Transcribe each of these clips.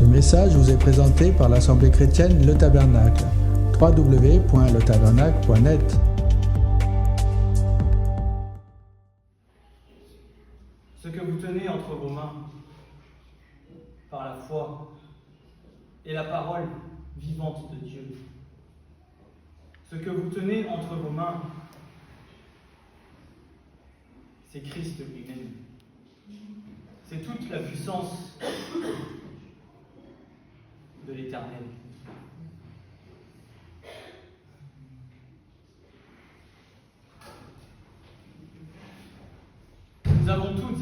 Ce message vous est présenté par l'Assemblée chrétienne Le Tabernacle. www.letabernacle.net. Ce que vous tenez entre vos mains, par la foi, est la parole vivante de Dieu. Ce que vous tenez entre vos mains, c'est Christ lui-même. C'est toute la puissance de l'Éternel. Nous avons toutes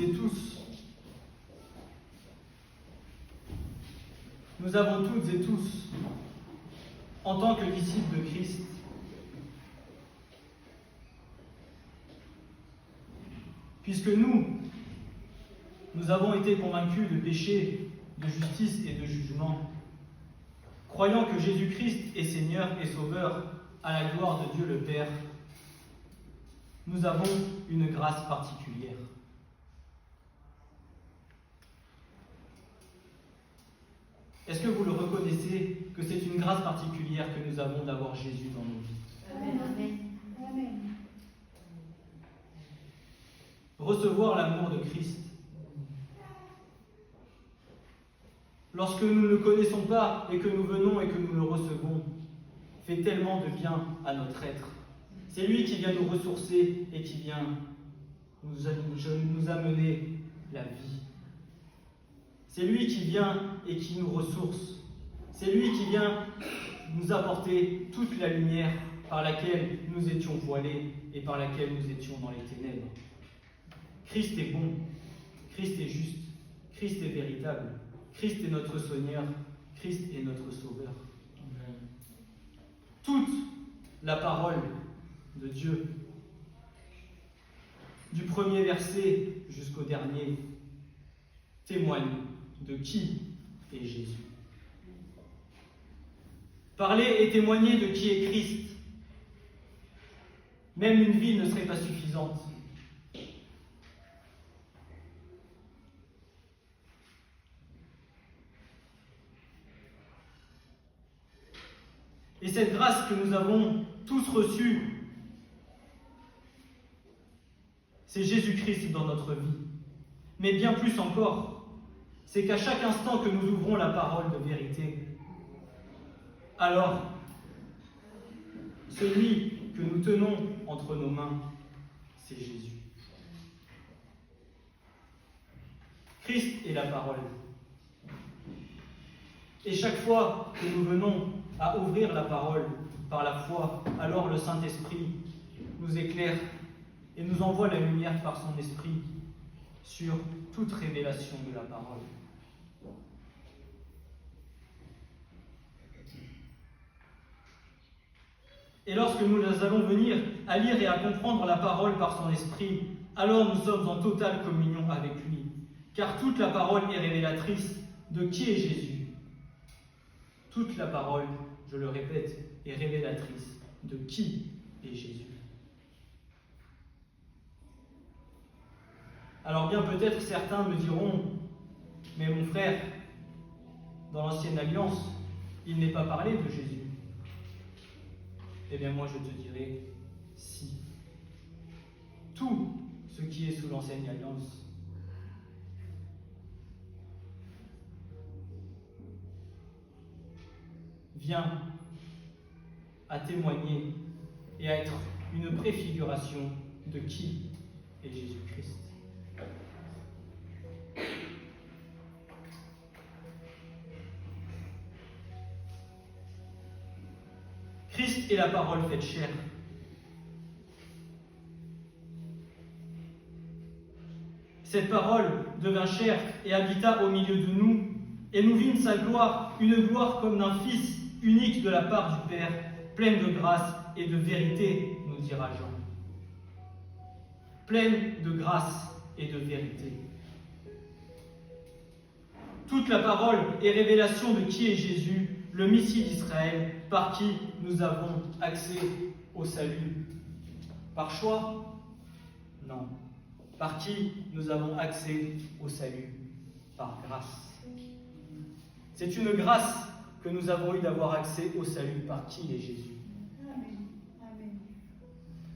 et tous, en tant que disciples de Christ, puisque nous avons été convaincus de péché, de justice et de jugement, croyant que Jésus-Christ est Seigneur et Sauveur à la gloire de Dieu le Père, nous avons une grâce particulière. Est-ce que vous le reconnaissez que c'est une grâce particulière que nous avons d'avoir Jésus dans nos vies? Amen. Amen. Recevoir l'amour de Christ. Lorsque nous ne le connaissons pas et que nous venons et que nous le recevons, fait tellement de bien à notre être. C'est lui qui vient nous ressourcer et qui vient nous amener la vie. C'est lui qui vient et qui nous ressource. C'est lui qui vient nous apporter toute la lumière par laquelle nous étions voilés et par laquelle nous étions dans les ténèbres. Christ est bon, Christ est juste, Christ est véritable, Christ est notre Seigneur, Christ est notre Sauveur. Amen. Toute la parole de Dieu, du premier verset jusqu'au dernier, témoigne de qui est Jésus. Parler et témoigner de qui est Christ. Même une vie ne serait pas suffisante. Et cette grâce que nous avons tous reçue, c'est Jésus-Christ dans notre vie. Mais bien plus encore, c'est qu'à chaque instant que nous ouvrons la parole de vérité, alors, celui que nous tenons entre nos mains, c'est Jésus. Christ est la parole. Et chaque fois que nous venons à ouvrir la parole par la foi, alors le Saint-Esprit nous éclaire et nous envoie la lumière par son esprit sur toute révélation de la parole. Et lorsque nous allons venir à lire et à comprendre la parole par son esprit, alors nous sommes en totale communion avec lui. Car toute la parole est révélatrice de qui est Jésus. Toute la parole, je le répète, est révélatrice de qui est Jésus. Alors bien peut-être certains me diront, mais mon frère, dans l'Ancienne Alliance, il n'est pas parlé de Jésus. Eh bien moi je te dirai, si. Tout ce qui est sous l'Ancienne Alliance vient à témoigner et à être une préfiguration de qui est Jésus-Christ. Christ est la parole faite chair. Cette parole devint chair et habita au milieu de nous, et nous vîmes sa gloire, une gloire comme d'un Fils unique de la part du Père, pleine de grâce et de vérité, nous dira Jean. Pleine de grâce et de vérité. Toute la parole est révélation de qui est Jésus, le Messie d'Israël, par qui nous avons accès au salut. Par choix? Non. Par qui nous avons accès au salut? Par grâce. C'est une grâce que nous avons eue d'avoir accès au salut par qui est Jésus. Amen. Amen.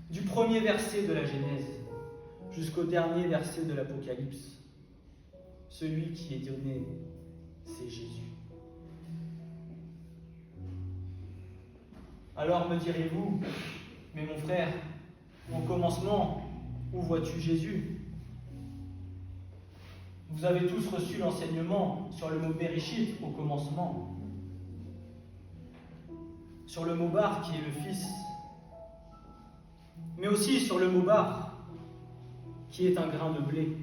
Du premier verset de la Genèse jusqu'au dernier verset de l'Apocalypse, celui qui est donné, c'est Jésus. Alors me direz-vous, mais mon frère, au commencement, où vois-tu Jésus? Vous avez tous reçu l'enseignement sur le mot Bereshit au commencement, sur le mot bar qui est le Fils, mais aussi sur le mot bar qui est un grain de blé.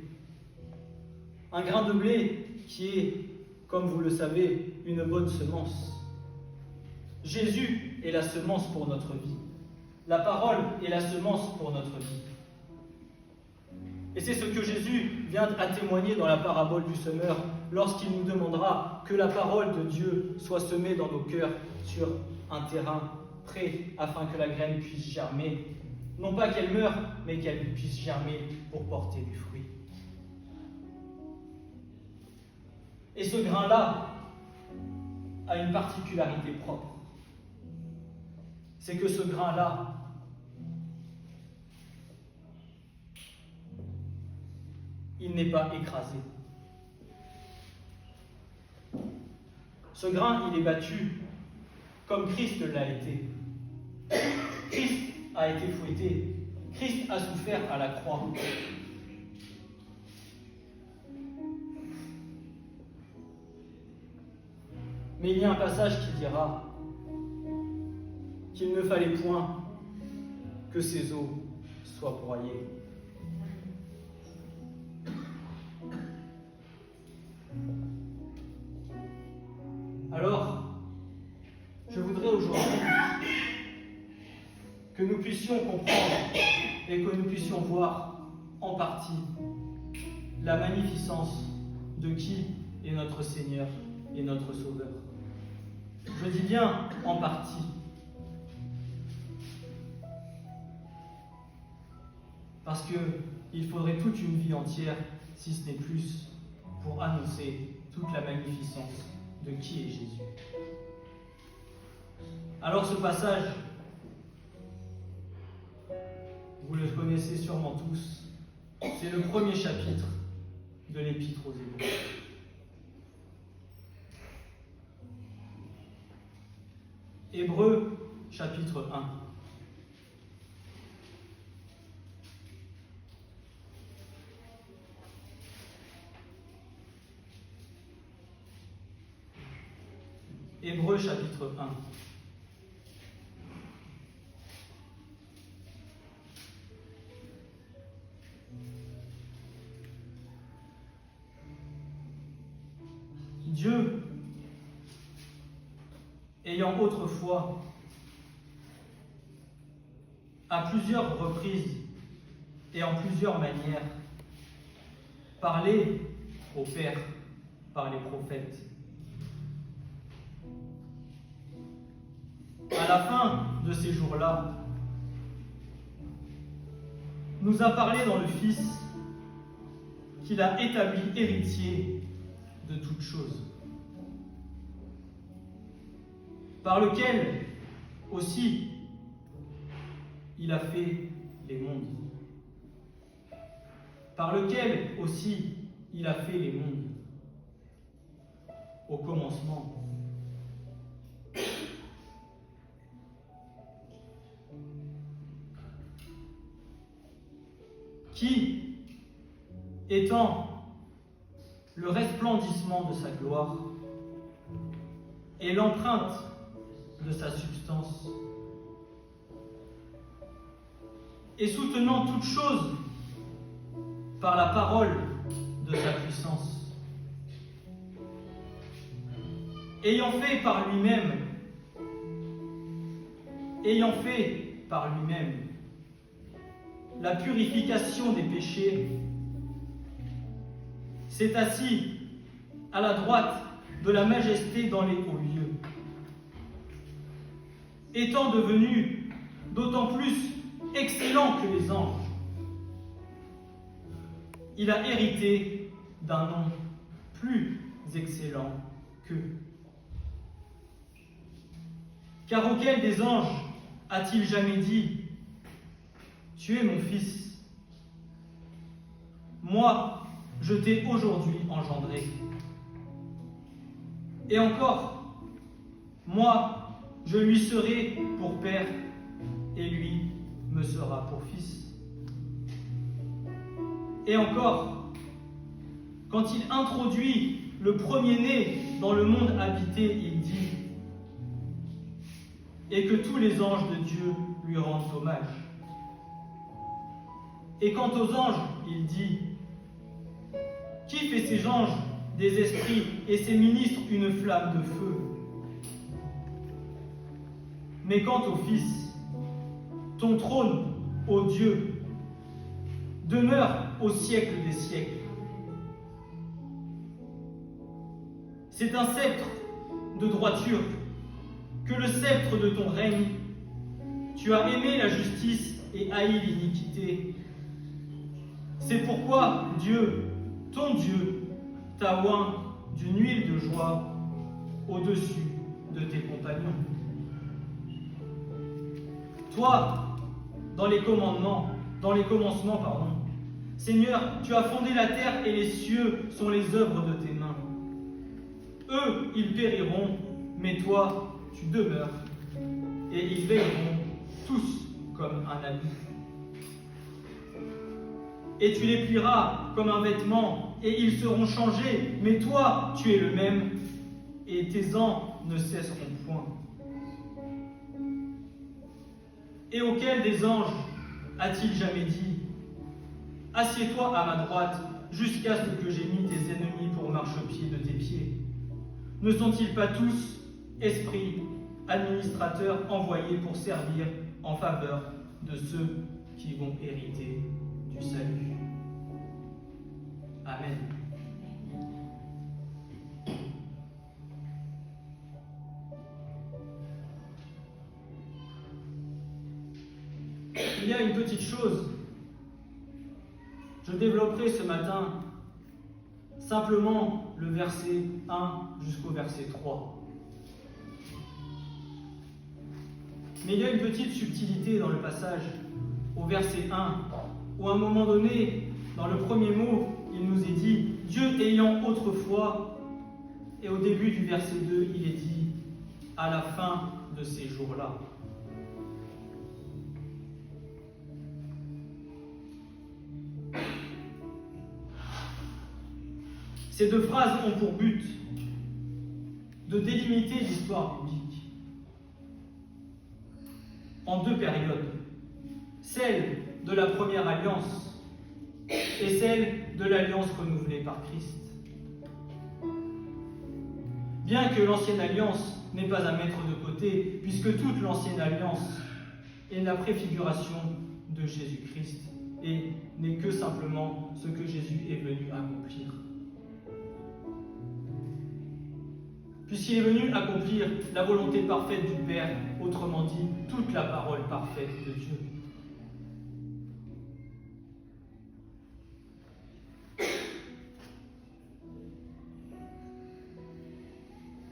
Un grain de blé qui est, comme vous le savez, une bonne semence. Jésus est la semence pour notre vie. La parole est la semence pour notre vie. Et c'est ce que Jésus vient à témoigner dans la parabole du semeur lorsqu'il nous demandera que la parole de Dieu soit semée dans nos cœurs sur un terrain prêt afin que la graine puisse germer. Non pas qu'elle meure, mais qu'elle puisse germer pour porter du fruit. Et ce grain-là a une particularité propre. C'est que ce grain-là il n'est pas écrasé. Ce grain, il est battu comme Christ l'a été. Christ a été fouetté. Christ a souffert à la croix. Mais il y a un passage qui dira qu'il ne fallait point que ces eaux soient broyées. Alors, je voudrais aujourd'hui que nous puissions comprendre et que nous puissions voir en partie la magnificence de qui est notre Seigneur et notre Sauveur. Je dis bien en partie. Parce qu'il faudrait toute une vie entière, si ce n'est plus, pour annoncer toute la magnificence de qui est Jésus. Alors ce passage, vous le connaissez sûrement tous, c'est le premier chapitre de l'Épître aux Hébreux. Hébreux, chapitre 1. Hébreux, chapitre 1. Dieu, ayant autrefois, à plusieurs reprises et en plusieurs manières, parlé aux pères par les prophètes, à la fin de ces jours-là, nous a parlé dans le Fils qu'il a établi héritier de toutes choses, par lequel aussi il a fait les mondes, par lequel aussi il a fait les mondes, au commencement. Qui, étant le resplendissement de sa gloire et l'empreinte de sa substance, et soutenant toute chose par la parole de sa puissance, ayant fait par lui-même la purification des péchés, s'est assis à la droite de la majesté dans les hauts lieux, étant devenu d'autant plus excellent que les anges. Il a hérité d'un nom plus excellent qu'eux. Car auquel des anges a-t-il jamais dit « Tu es mon fils ». Moi, je t'ai aujourd'hui engendré. Et encore, moi, je lui serai pour père, et lui me sera pour fils. Et encore, quand il introduit le premier-né dans le monde habité, il dit « Et que tous les anges de Dieu lui rendent hommage ». Et quant aux anges, il dit « Qui fait ses anges des esprits et ses ministres une flamme de feu ?» Mais quant au Fils, ton trône, ô Dieu, demeure au siècle des siècles. C'est un sceptre de droiture, que le sceptre de ton règne. Tu as aimé la justice et haï l'iniquité. C'est pourquoi Dieu, ton Dieu, t'a oint d'une huile de joie au-dessus de tes compagnons. Toi, dans les commencements, Seigneur, tu as fondé la terre et les cieux sont les œuvres de tes mains. Eux, ils périront, mais toi, tu demeures, et ils veilleront tous comme un habit. Et tu les plieras comme un vêtement, et ils seront changés, mais toi, tu es le même, et tes ans ne cesseront point. Et auquel des anges a-t-il jamais dit « Assieds-toi à ma droite, jusqu'à ce que j'ai mis tes ennemis pour marchepied de tes pieds » Ne sont-ils pas tous esprits, administrateurs envoyés pour servir en faveur de ceux qui vont hériter du salut? Amen. Il y a une petite chose. Je développerai ce matin simplement le verset 1 jusqu'au verset 3. Mais il y a une petite subtilité dans le passage, au verset 1, où à un moment donné, dans le premier mot, il nous est dit « Dieu ayant autrefois », et au début du verset 2, il est dit « à la fin de ces jours-là ». Ces deux phrases ont pour but de délimiter l'histoire biblique en deux périodes, celle de la première alliance et celle de l'alliance renouvelée par Christ. Bien que l'ancienne alliance n'ait pas à mettre de côté, puisque toute l'ancienne alliance est la préfiguration de Jésus-Christ et n'est que simplement ce que Jésus est venu accomplir. Puisqu'il est venu accomplir la volonté parfaite du Père, autrement dit, toute la parole parfaite de Dieu.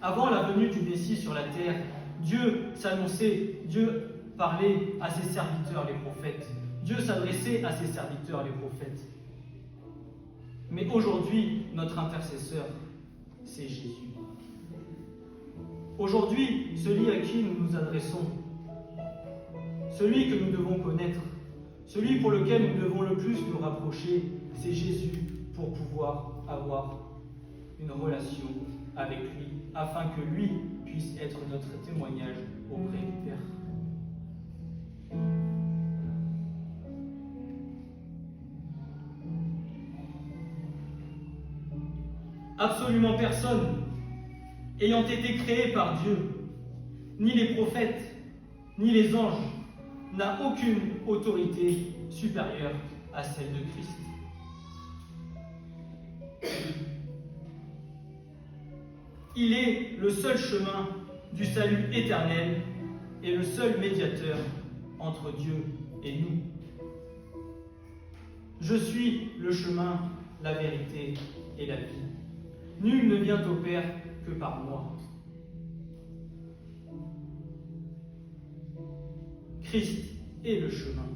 Avant la venue du Messie sur la terre, Dieu s'annonçait, Dieu parlait à ses serviteurs les prophètes. Dieu s'adressait à ses serviteurs les prophètes. Mais aujourd'hui, notre intercesseur, c'est Jésus. Aujourd'hui, celui à qui nous nous adressons, celui que nous devons connaître, celui pour lequel nous devons le plus nous rapprocher, c'est Jésus pour pouvoir avoir une relation avec lui, afin que lui puisse être notre témoignage auprès du Père. Absolument personne ayant été créé par Dieu, ni les prophètes, ni les anges, n'a aucune autorité supérieure à celle de Christ. Il est le seul chemin du salut éternel et le seul médiateur entre Dieu et nous. Je suis le chemin, la vérité et la vie. Nul ne vient au Père que par moi. Christ est le chemin.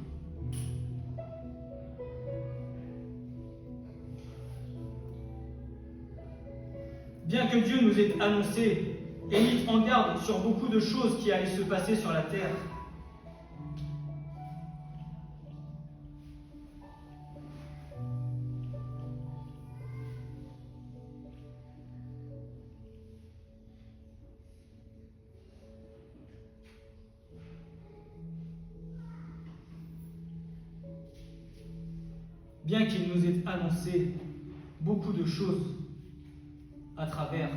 Bien que Dieu nous ait annoncé et mis en garde sur beaucoup de choses qui allaient se passer sur la terre, bien qu'il nous ait annoncé beaucoup de choses à travers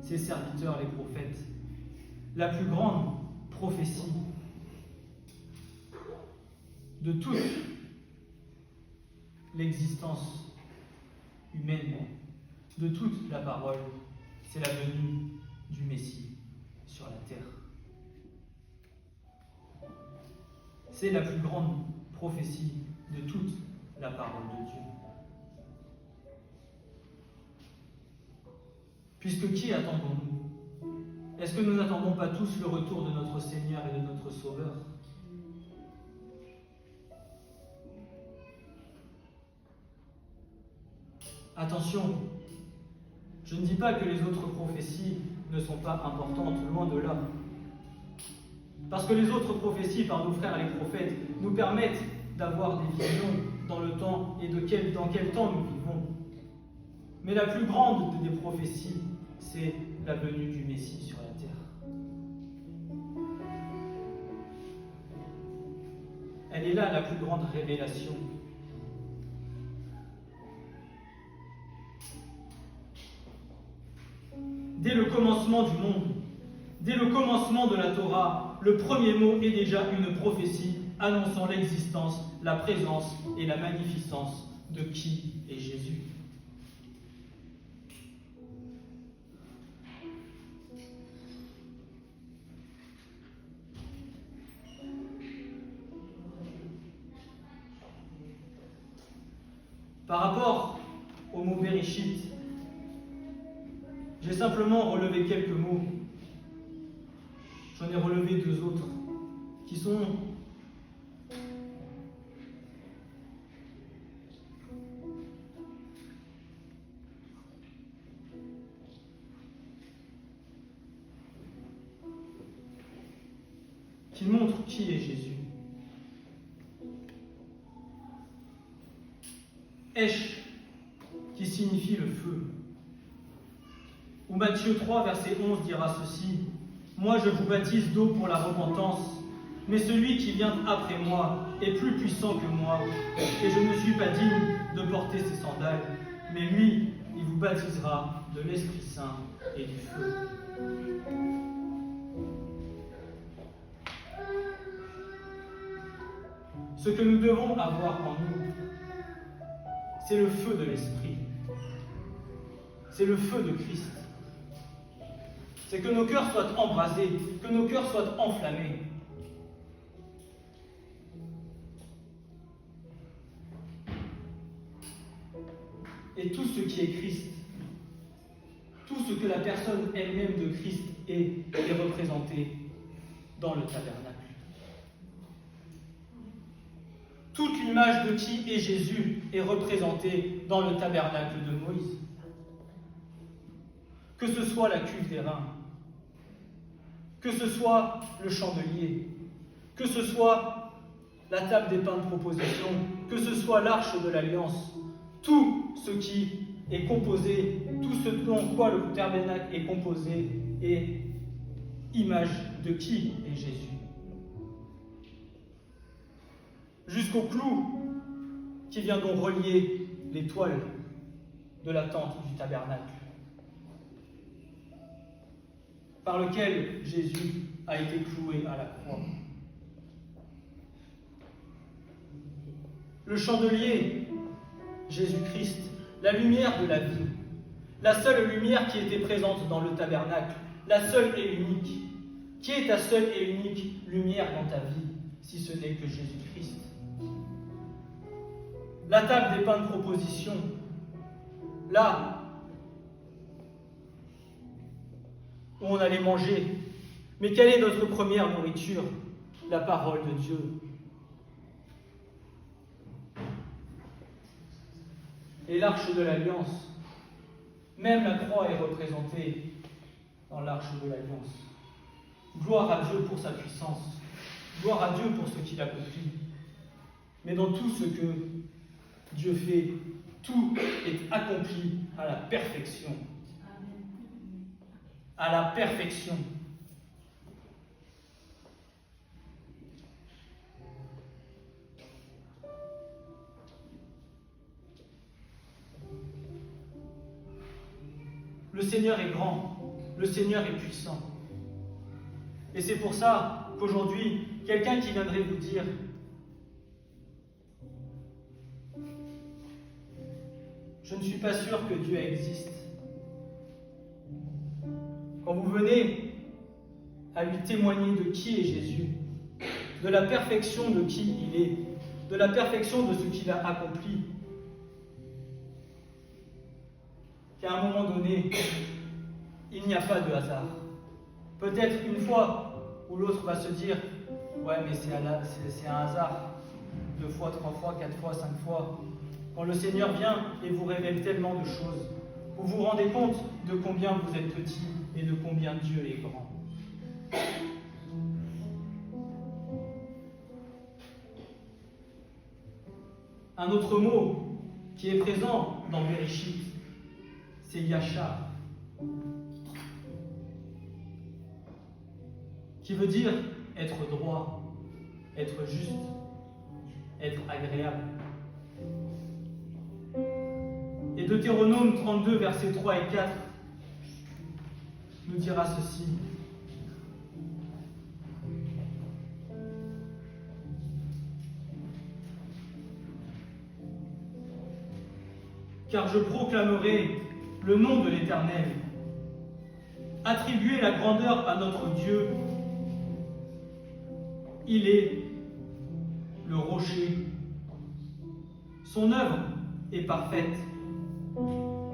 ses serviteurs, les prophètes, la plus grande prophétie de toute l'existence humaine, de toute la parole, c'est la venue du Messie sur la terre. C'est la plus grande prophétie de toute la parole de Dieu. Puisque qui attendons-nous? Est-ce que nous n'attendons pas tous le retour de notre Seigneur et de notre Sauveur? Attention, je ne dis pas que les autres prophéties ne sont pas importantes, loin de là. Parce que les autres prophéties par nos frères les prophètes nous permettent d'avoir des visions dans le temps et dans quel temps nous vivons. Mais la plus grande des prophéties, c'est la venue du Messie sur la terre. Elle est là la plus grande révélation. Dès le commencement du monde, dès le commencement de la Torah, le premier mot est déjà une prophétie annonçant l'existence, la présence et la magnificence de qui est Jésus. Par rapport au mot Bereshit, j'ai simplement relevé quelques mots. J'en ai relevé deux autres qui montrent qui est Jésus. Esh, qui signifie le feu. Ou Matthieu 3, verset 11 dira ceci: Moi je vous baptise d'eau pour la repentance, mais celui qui vient après moi est plus puissant que moi, et je ne suis pas digne de porter ses sandales, mais lui, il vous baptisera de l'Esprit Saint et du feu. Ce que nous devons avoir en nous, c'est le feu de l'Esprit. C'est le feu de Christ. C'est que nos cœurs soient embrasés, que nos cœurs soient enflammés. Et tout ce qui est Christ, tout ce que la personne elle-même de Christ est représenté dans le tabernacle. Toute l'image de qui est Jésus est représentée dans le tabernacle de Moïse. Que ce soit la cuve d'airain, que ce soit le chandelier, que ce soit la table des pains de proposition, que ce soit l'arche de l'alliance, tout ce qui est composé, tout ce dont quoi le tabernacle est composé est image de qui est Jésus. Jusqu'au clou qui vient donc relier les toiles de la tente du tabernacle, par lequel Jésus a été cloué à la croix. Le chandelier, Jésus-Christ, la lumière de la vie, la seule lumière qui était présente dans le tabernacle, la seule et unique. Qui est ta seule et unique lumière dans ta vie, si ce n'est que Jésus-Christ? La table des pains de proposition, là où on allait manger. Mais quelle est notre première nourriture? la parole de Dieu. Et l'arche de l'Alliance, même la croix est représentée dans l'arche de l'Alliance. Gloire à Dieu pour sa puissance, gloire à Dieu pour ce qu'il accomplit. Mais dans tout ce que Dieu fait, tout est accompli à la perfection. À la perfection. Le Seigneur est grand, le Seigneur est puissant. Et c'est pour ça qu'aujourd'hui, quelqu'un qui viendrait vous dire « Je ne suis pas sûr que Dieu existe », quand vous venez à lui témoigner de qui est Jésus, de la perfection de qui il est, de la perfection de ce qu'il a accompli, qu'à un moment donné, il n'y a pas de hasard. Peut-être une fois où l'autre va se dire « Ouais, mais c'est un hasard. 2 fois, 3 fois, 4 fois, 5 fois. » Quand le Seigneur vient et vous révèle tellement de choses, vous vous rendez compte de combien vous êtes petit et de combien Dieu est grand. Un autre mot qui est présent dans Bereshit, c'est Yachar, qui veut dire être droit, être juste, être agréable. Et Deutéronome 32, versets 3 et 4 nous dira ceci. Car je proclamerai le nom de l'Éternel. Attribuez la grandeur à notre Dieu. Il est le rocher. Son œuvre est parfaite,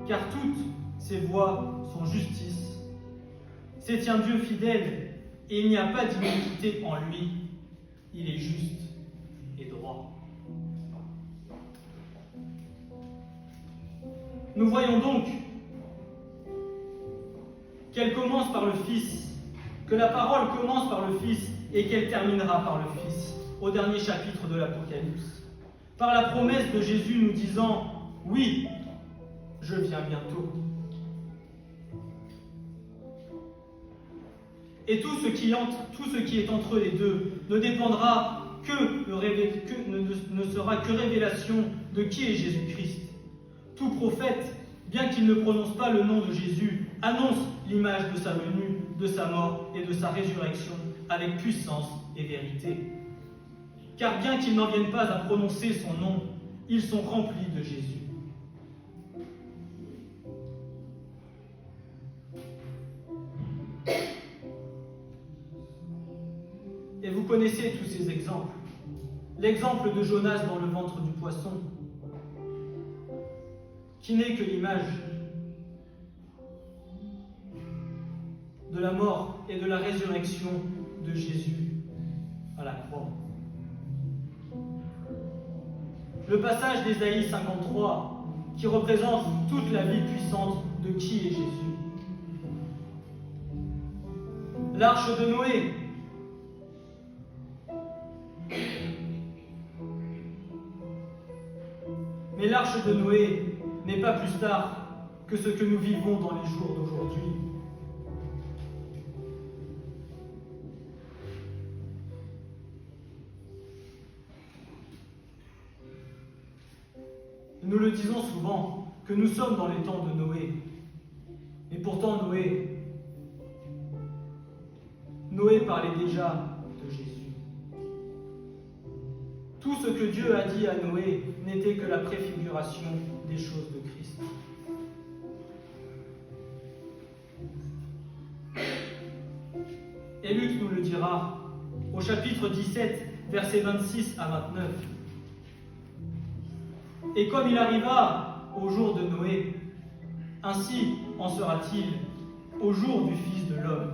car toutes ses voies sont justice. C'est un Dieu fidèle, et il n'y a pas d'iniquité en lui. Il est juste et droit. Nous voyons donc qu'elle commence par le Fils, que la parole commence par le Fils et qu'elle terminera par le Fils, au dernier chapitre de l'Apocalypse. Par la promesse de Jésus nous disant « Oui, je viens bientôt ». Et tout ce qui est entre les deux ne dépendra ne sera que révélation de qui est Jésus-Christ. Tout prophète, bien qu'il ne prononce pas le nom de Jésus, annonce l'image de sa venue, de sa mort et de sa résurrection avec puissance et vérité. Car bien qu'ils n'en viennent pas à prononcer son nom, ils sont remplis de Jésus. Et vous connaissez tous ces exemples. L'exemple de Jonas dans le ventre du poisson, qui n'est que l'image de la mort et de la résurrection de Jésus à la croix. Le passage d'Ésaïe 53, qui représente toute la vie puissante de qui est Jésus. L'arche de Noé, mais l'arche de Noé n'est pas plus tard que ce que nous vivons dans les jours d'aujourd'hui. Nous le disons souvent, que nous sommes dans les temps de Noé. Et pourtant Noé parlait déjà de Jésus. Tout ce que Dieu a dit à Noé n'était que la préfiguration des choses de Christ. Et Luc nous le dira au chapitre 17, versets 26 à 29. Et comme il arriva au jour de Noé, ainsi en sera-t-il au jour du Fils de l'homme.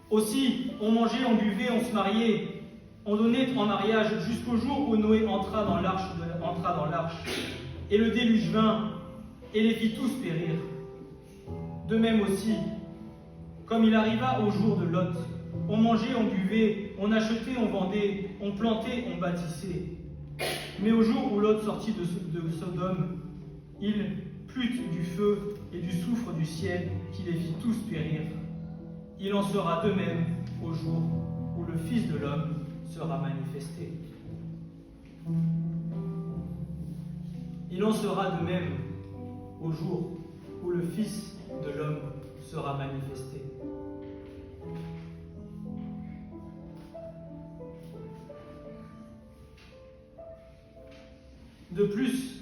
Aussi, on mangeait, on buvait, on se mariait, On donnait en mariage jusqu'au jour où Noé entra dans l'arche, et le déluge vint et les fit tous périr. De même aussi, comme il arriva au jour de Lot, on mangeait, on buvait, on achetait, on vendait, on plantait, on bâtissait. Mais au jour où Lot sortit de Sodome, il plut du feu et du soufre du ciel qui les fit tous périr. Il en sera de même au jour où le Fils de l'homme sera manifesté. Il en sera de même au jour où le Fils de l'homme sera manifesté. De plus,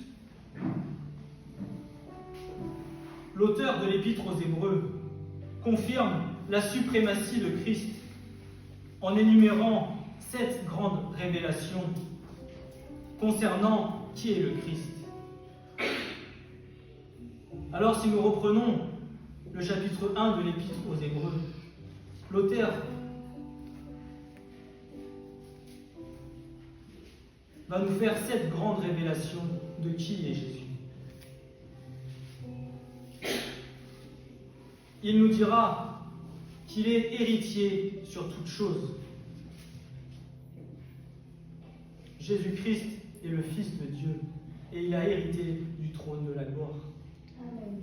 l'auteur de l'Épître aux Hébreux confirme la suprématie de Christ en énumérant 7 grandes révélations concernant qui est le Christ. Alors, si nous reprenons le chapitre 1 de l'Épître aux Hébreux, l'auteur va nous faire 7 grandes révélations de qui est Jésus. Il nous dira qu'il est héritier sur toute chose. Jésus-Christ est le Fils de Dieu et il a hérité du trône de la gloire. Amen.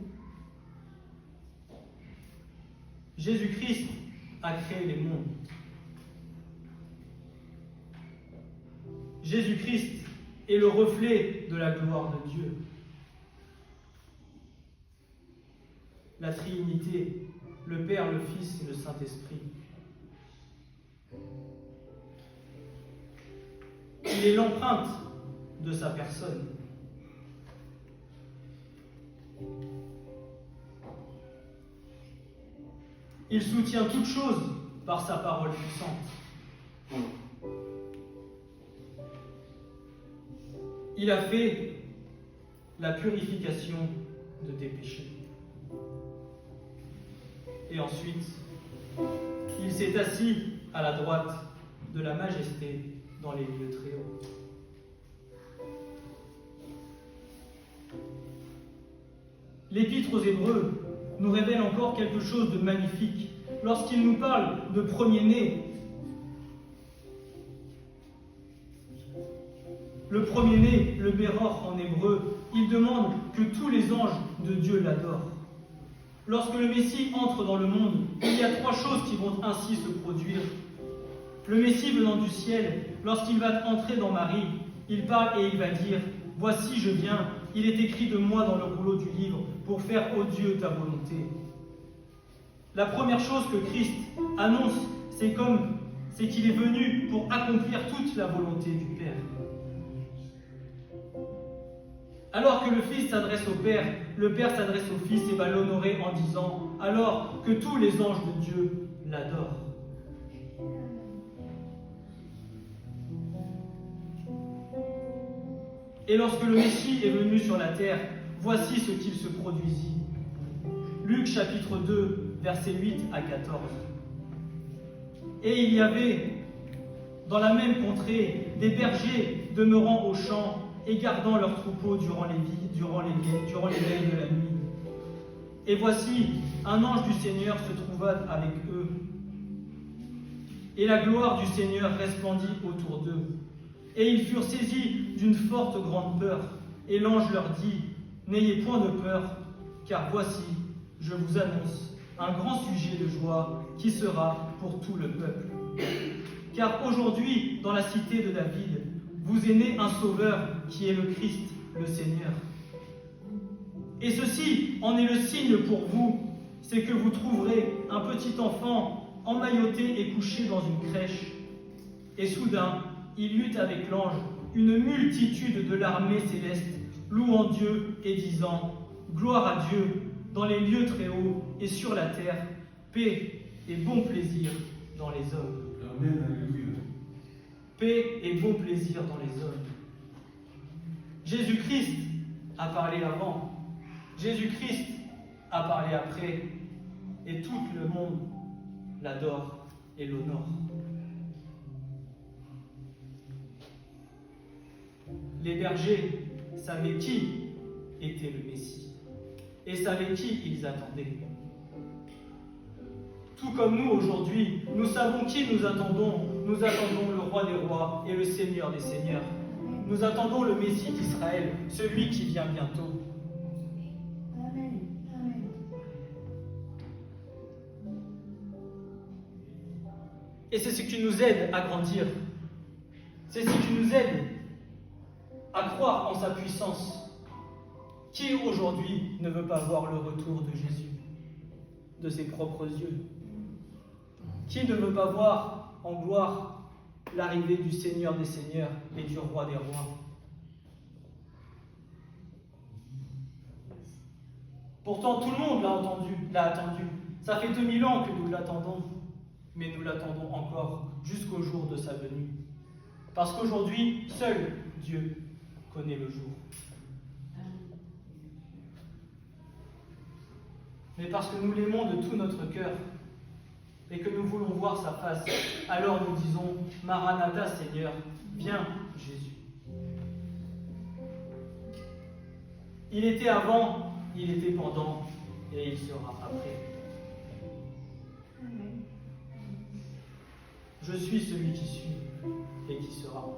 Jésus-Christ a créé les mondes. Jésus-Christ est le reflet de la gloire de Dieu. La Trinité, le Père, le Fils et le Saint-Esprit. Il est l'empreinte de sa personne. Il soutient toute chose par sa parole puissante. Il a fait la purification de tes péchés. Et ensuite, il s'est assis à la droite de la majesté dans les lieux très hauts. L'Épître aux Hébreux nous révèle encore quelque chose de magnifique lorsqu'il nous parle de premier-né. Le premier-né, le Béror en hébreu, il demande que tous les anges de Dieu l'adorent. Lorsque le Messie entre dans le monde, il y a 3 choses qui vont ainsi se produire. Le Messie venant du ciel, lorsqu'il va entrer dans Marie, il parle et il va dire « Voici, je viens, il est écrit de moi dans le rouleau du livre, pour faire, ô Dieu, ta volonté. » La première chose que Christ annonce, c'est qu'il est venu pour accomplir toute la volonté du Père. Alors que le Fils s'adresse au Père, le Père s'adresse au Fils et va l'honorer en disant « Alors que tous les anges de Dieu l'adorent. » Et lorsque le Messie est venu sur la terre, voici ce qu'il se produisit. Luc chapitre 2, versets 8 à 14. Et il y avait dans la même contrée des bergers demeurant aux champs et gardant leurs troupeaux durant les veilles de la nuit. Et voici, un ange du Seigneur se trouva avec eux. Et la gloire du Seigneur resplendit autour d'eux. Et ils furent saisis d'une forte grande peur. Et l'ange leur dit, « N'ayez point de peur, car voici, je vous annonce un grand sujet de joie qui sera pour tout le peuple. Car aujourd'hui, dans la cité de David, vous est né un sauveur qui est le Christ, le Seigneur. Et ceci en est le signe pour vous, c'est que vous trouverez un petit enfant emmailloté et couché dans une crèche. » Et soudain, il y eut avec l'ange une multitude de l'armée céleste, louant Dieu et disant « Gloire à Dieu dans les lieux très hauts et sur la terre, paix et bon plaisir dans les hommes. » Amen, alléluia. Paix et bon plaisir dans les hommes. Jésus-Christ a parlé avant, Jésus-Christ a parlé après, et tout le monde l'adore et l'honore. Les bergers savaient qui était le Messie et savaient qui ils attendaient. Tout comme nous aujourd'hui, nous savons qui nous attendons. Nous attendons le roi des rois et le Seigneur des seigneurs. Nous attendons le Messie d'Israël, celui qui vient bientôt. Amen. Amen. Et c'est ce qui nous aide à grandir. C'est ce qui nous aide à croire en sa puissance. Qui aujourd'hui ne veut pas voir le retour de Jésus, de ses propres yeux? Qui ne veut pas voir en gloire l'arrivée du Seigneur des seigneurs et du roi des rois? Pourtant, tout le monde l'a attendu. Ça fait 2000 ans que nous l'attendons, mais nous l'attendons encore jusqu'au jour de sa venue. Parce qu'aujourd'hui, seul Dieu connaît le jour. Mais parce que nous l'aimons de tout notre cœur et que nous voulons voir sa face, alors nous disons « Maranatha, Seigneur, viens, Jésus ». Il était avant, il était pendant et il sera après. Amen. Je suis celui qui suis et qui sera.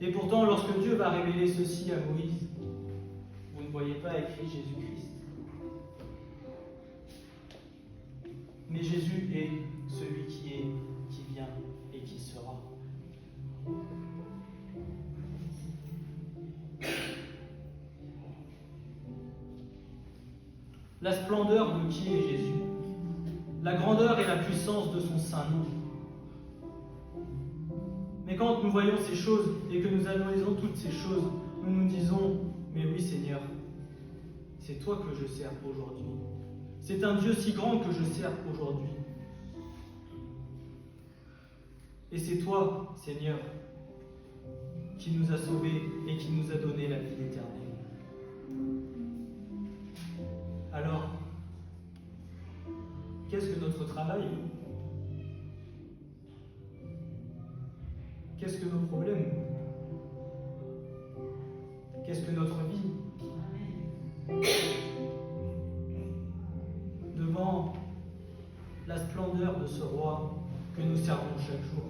Et pourtant, lorsque Dieu va révéler ceci à Moïse, vous ne voyez pas écrit Jésus-Christ. Mais Jésus est celui qui est, qui vient et qui sera. La splendeur de qui est Jésus, la grandeur et la puissance de son saint nom. Mais quand nous voyons ces choses et que nous analysons toutes ces choses, nous nous disons, mais oui Seigneur, c'est toi que je sers aujourd'hui. C'est un Dieu si grand que je sers aujourd'hui. Et c'est toi, Seigneur, qui nous a sauvés et qui nous a donné la vie éternelle. Alors, qu'est-ce que notre travail? Qu'est-ce que nos problèmes? Qu'est-ce que notre vie? Devant la splendeur de ce roi que nous servons chaque jour.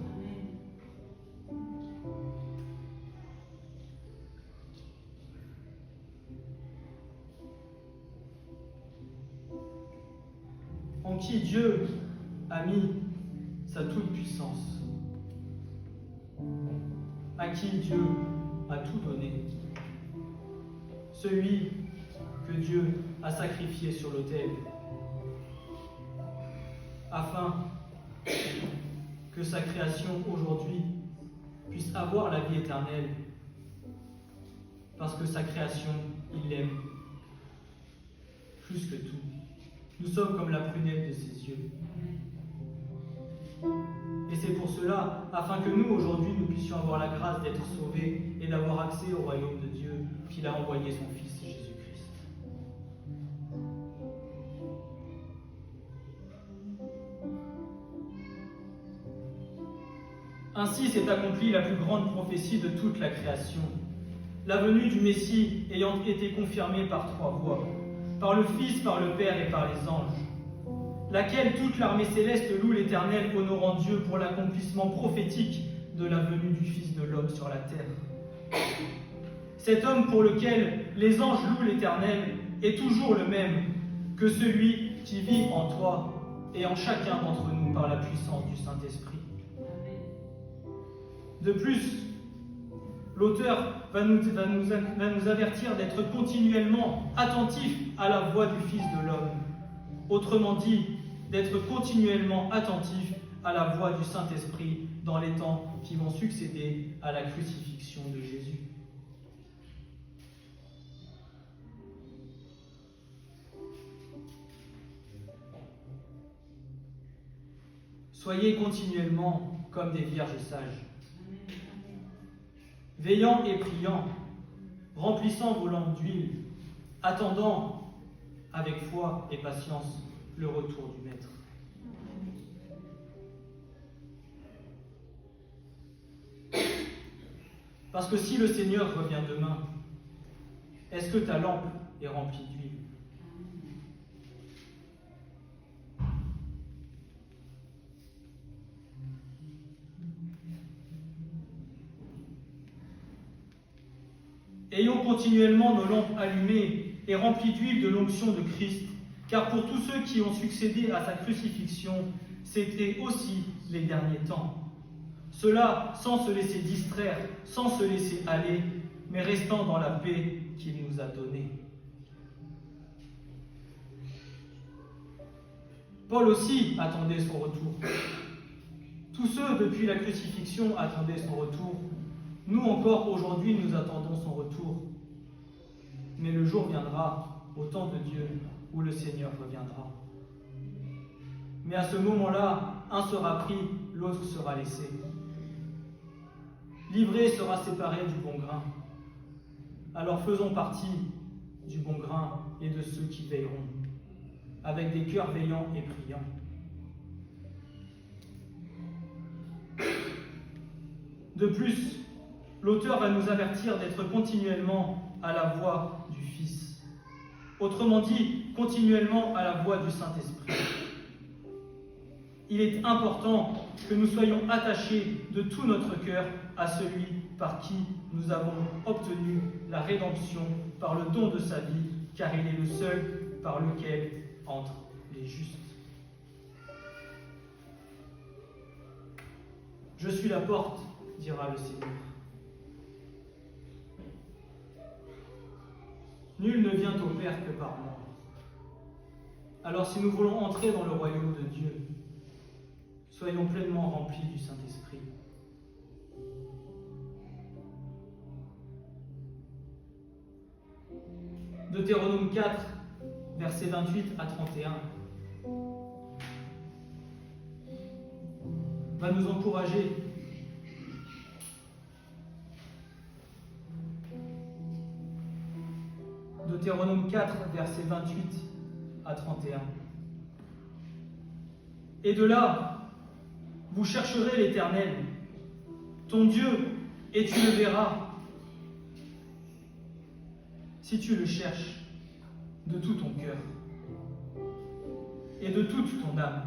En qui Dieu a mis sa toute-puissance, à qui Dieu a tout donné, celui que Dieu a sacrifié sur l'autel, afin que sa création aujourd'hui puisse avoir la vie éternelle, parce que sa création, il l'aime plus que tout. Nous sommes comme la prunelle de ses yeux. Et c'est pour cela, afin que nous, aujourd'hui, nous puissions avoir la grâce d'être sauvés et d'avoir accès au royaume de Dieu, qu'il a envoyé son Fils Jésus-Christ. Ainsi s'est accomplie la plus grande prophétie de toute la création, la venue du Messie ayant été confirmée par 3 voix, par le Fils, par le Père et par les anges, laquelle toute l'armée céleste loue l'Éternel, honorant Dieu pour l'accomplissement prophétique de la venue du Fils de l'homme sur la terre. Cet homme pour lequel les anges louent l'Éternel est toujours le même que celui qui vit en toi et en chacun d'entre nous par la puissance du Saint-Esprit. De plus, l'auteur va nous avertir d'être continuellement attentifs à la voix du Fils de l'homme. Autrement dit, d'être continuellement attentifs à la voix du Saint-Esprit dans les temps qui vont succéder à la crucifixion de Jésus. Soyez continuellement comme des vierges sages, veillant et priant, remplissant vos lampes d'huile, attendant avec foi et patience le retour du Maître. Parce que si le Seigneur revient demain, est-ce que ta lampe est remplie d'huile? Ayons continuellement nos lampes allumées et remplies d'huile de l'onction de Christ, car pour tous ceux qui ont succédé à sa crucifixion, c'était aussi les derniers temps. Cela sans se laisser distraire, sans se laisser aller, mais restant dans la paix qu'il nous a donnée. Paul aussi attendait son retour. Tous ceux depuis la crucifixion attendaient son retour. Nous encore aujourd'hui nous attendons son retour. Mais le jour viendra, au temps de Dieu, où le Seigneur reviendra. Mais à ce moment-là, un sera pris, l'autre sera laissé. L'ivraie sera séparée du bon grain. Alors faisons partie du bon grain et de ceux qui veilleront, avec des cœurs veillants et priants. De plus, l'auteur va nous avertir d'être continuellement à la voix du Fils. Autrement dit, continuellement à la voix du Saint-Esprit. Il est important que nous soyons attachés de tout notre cœur à celui par qui nous avons obtenu la rédemption par le don de sa vie, car il est le seul par lequel entrent les justes. Je suis la porte, dira le Seigneur. Nul ne vient au Père que par moi. Alors si nous voulons entrer dans le royaume de Dieu, soyons pleinement remplis du Saint-Esprit. Deutéronome 4, versets 28 à 31, va nous encourager. Deutéronome 4, versets 28 à 31. Et de là, vous chercherez l'Éternel, ton Dieu, et tu le verras, si tu le cherches de tout ton cœur et de toute ton âme.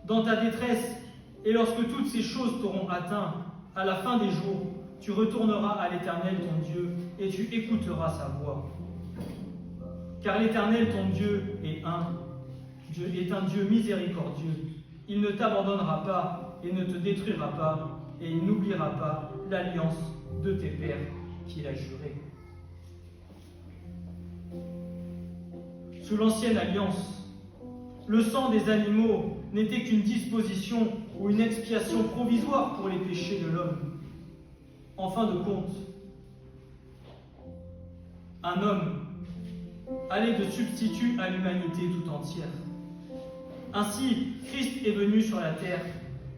Dans ta détresse, et lorsque toutes ces choses t'auront atteint, à la fin des jours, tu retourneras à l'Éternel ton Dieu, et tu écouteras sa voix. Car l'Éternel ton Dieu est un Dieu miséricordieux. Il ne t'abandonnera pas et ne te détruira pas, et il n'oubliera pas l'alliance de tes pères qu'il a jurée. Sous l'ancienne alliance, le sang des animaux n'était qu'une disposition ou une expiation provisoire pour les péchés de l'homme. En fin de compte, un homme allait de substitut à l'humanité tout entière. Ainsi, Christ est venu sur la terre.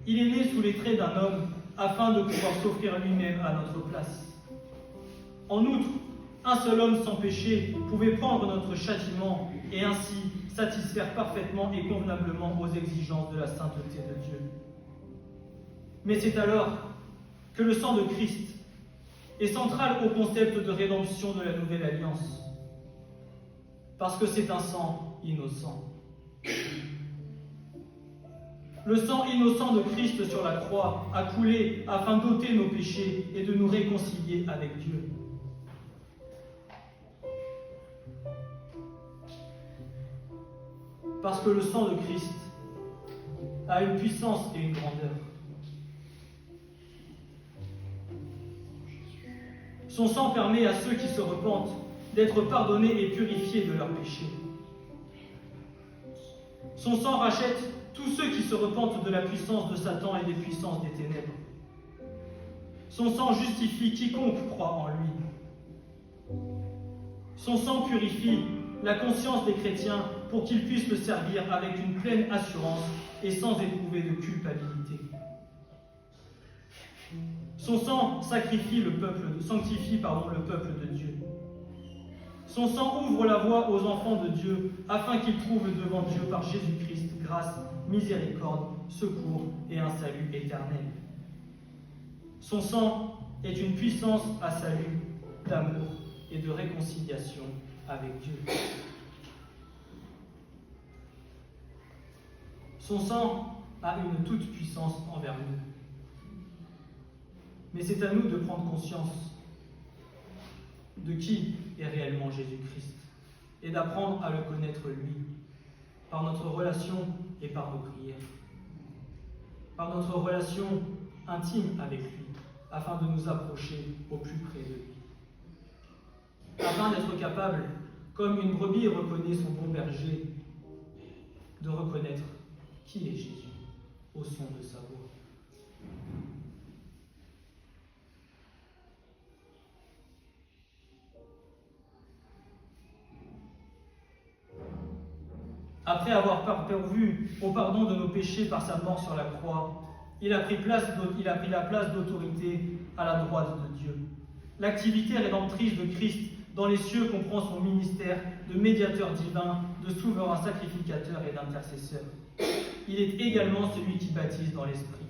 Il est né sous les traits d'un homme afin de pouvoir s'offrir lui-même à notre place. En outre, un seul homme sans péché pouvait prendre notre châtiment et ainsi satisfaire parfaitement et convenablement aux exigences de la sainteté de Dieu. Mais c'est alors que le sang de Christ est central au concept de rédemption de la nouvelle alliance, parce que c'est un sang innocent. Le sang innocent de Christ sur la croix a coulé afin d'ôter nos péchés et de nous réconcilier avec Dieu. Parce que le sang de Christ a une puissance et une grandeur. Son sang permet à ceux qui se repentent d'être pardonnés et purifiés de leurs péchés. Son sang rachète tous ceux qui se repentent de la puissance de Satan et des puissances des ténèbres. Son sang justifie quiconque croit en lui. Son sang purifie la conscience des chrétiens pour qu'ils puissent le servir avec une pleine assurance et sans éprouver de culpabilité. Son sang sanctifie le peuple de Dieu. Son sang ouvre la voie aux enfants de Dieu afin qu'ils trouvent devant Dieu par Jésus-Christ grâce, miséricorde, secours et un salut éternel. Son sang est une puissance à salut, d'amour et de réconciliation avec Dieu. Son sang a une toute puissance envers nous. Mais c'est à nous de prendre conscience de qui est réellement Jésus-Christ et d'apprendre à le connaître lui, par notre relation et par nos prières, par notre relation intime avec lui, afin de nous approcher au plus près de lui. Afin d'être capable, comme une brebis reconnaît son bon berger, de reconnaître qui est Jésus au son de sa voix. Après avoir pourvu au pardon de nos péchés par sa mort sur la croix, il a pris la place d'autorité à la droite de Dieu. L'activité rédemptrice de Christ dans les cieux comprend son ministère de médiateur divin, de souverain sacrificateur et d'intercesseur. Il est également celui qui baptise dans l'Esprit.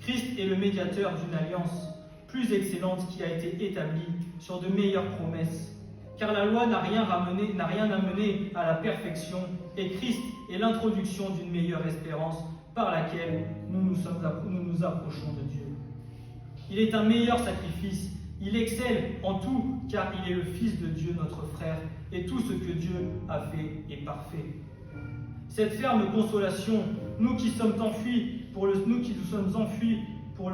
Christ est le médiateur d'une alliance plus excellente qui a été établie sur de meilleures promesses. Car la loi n'a rien amené à la perfection, et Christ est l'introduction d'une meilleure espérance par laquelle nous nous approchons de Dieu. Il est un meilleur sacrifice, il excelle en tout, car il est le Fils de Dieu, notre frère, et tout ce que Dieu a fait est parfait. Cette ferme consolation, nous qui nous sommes enfuis pour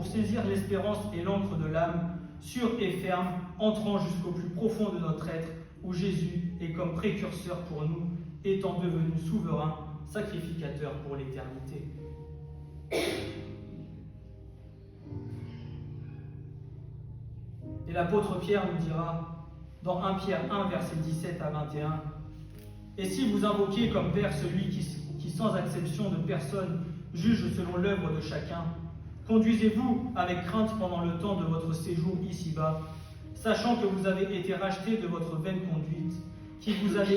saisir l'espérance et l'encre de l'âme, sûre et ferme, entrant jusqu'au plus profond de notre être, où Jésus est comme précurseur pour nous, étant devenu souverain, sacrificateur pour l'éternité. Et l'apôtre Pierre nous dira, dans 1 Pierre 1, versets 17 à 21, « Et si vous invoquez comme Père celui qui sans exception de personne, juge selon l'œuvre de chacun, conduisez-vous avec crainte pendant le temps de votre séjour ici-bas, sachant que vous avez été rachetés de votre vaine conduite, qui vous avait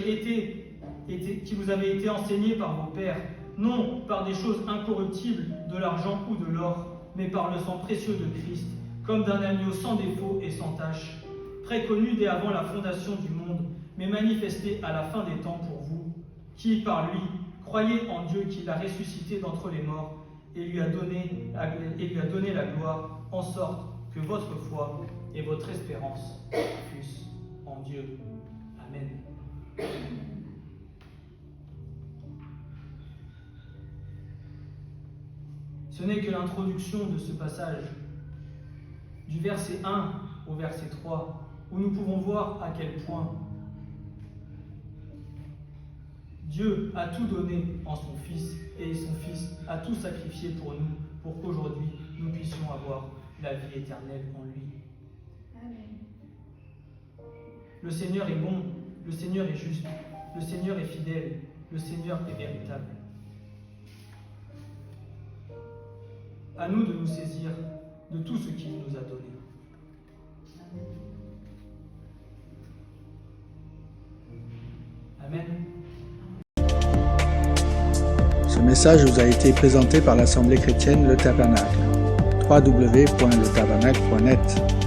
été enseignée par vos pères, non par des choses incorruptibles, de l'argent ou de l'or, mais par le sang précieux de Christ, comme d'un agneau sans défaut et sans tache, préconnu dès avant la fondation du monde, mais manifesté à la fin des temps pour vous, qui, par lui, croyez en Dieu qui l'a ressuscité d'entre les morts, et lui a donné la gloire, en sorte que votre foi et votre espérance fussent en Dieu. Amen. Ce n'est que l'introduction de ce passage, du verset 1 au verset 3, où nous pouvons voir à quel point Dieu a tout donné en son Fils, et son Fils a tout sacrifié pour nous, pour qu'aujourd'hui nous puissions avoir la vie éternelle en lui. Amen. Le Seigneur est bon, le Seigneur est juste, le Seigneur est fidèle, le Seigneur est véritable. À nous de nous saisir de tout ce qu'il nous a donné. Amen. Ce message vous a été présenté par l'Assemblée chrétienne Le Tabernacle. www.letabernacle.net